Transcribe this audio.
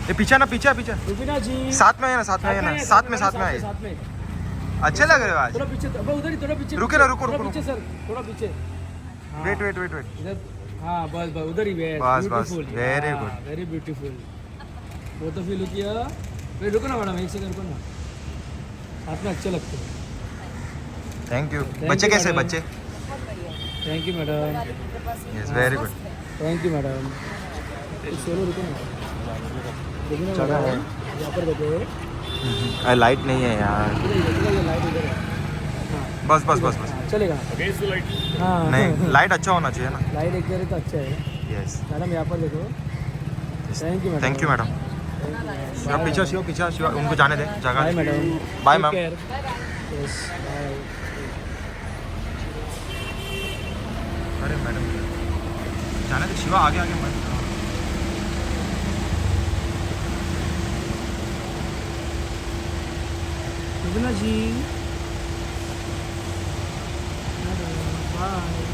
ये पीछे ना, पीछे पीछे रुबीना जी साथ में है ना, साथ में है ना, साथ में आए। साथ में अच्छे लग रहे हो आज। थोड़ा पीछे, अब उधर ही थोड़ा पीछे, रुके ना, रुको, थोड़ा रुको, पीछे सर, थोड़ा पीछे। हाँ, वेट वेट वेट वेट। इधर हाँ, बस बस उधर ही बस, beautiful, very good. Very beautiful. वो तो फील किया। वेट रुको ना मैडम, एक सेकंड रुको ना, साथ में अच्छे लगते हैं। Thank you. Thank बच्चे you, कैसे madam. बच्चे? Thank you madam, yes very good. Thank you madam. Solo रुको ना, देखो ना चलो। मैडम, यहाँ पर देखो, अरे लाइट नहीं है यार। इधर ही देखो, ये लाइट इधर है। हाँ, बस बस बस बस। हाँ, चलेगा। हाँ नहीं लाइट अच्छा होना चाहिए ना। लाइट एक दे तो अच्छा है यस मैडम, यहाँ पर देखो। Thank you madam, thank you madam. Shiva पीछे, शिवा पीछे, शिवा उनको जाने दे बाय जगह। Madam, bye ma'am. Yes bye. अरे मैडम जाने दे शिवा, आगे आगे मत। रुबीना जी बाय।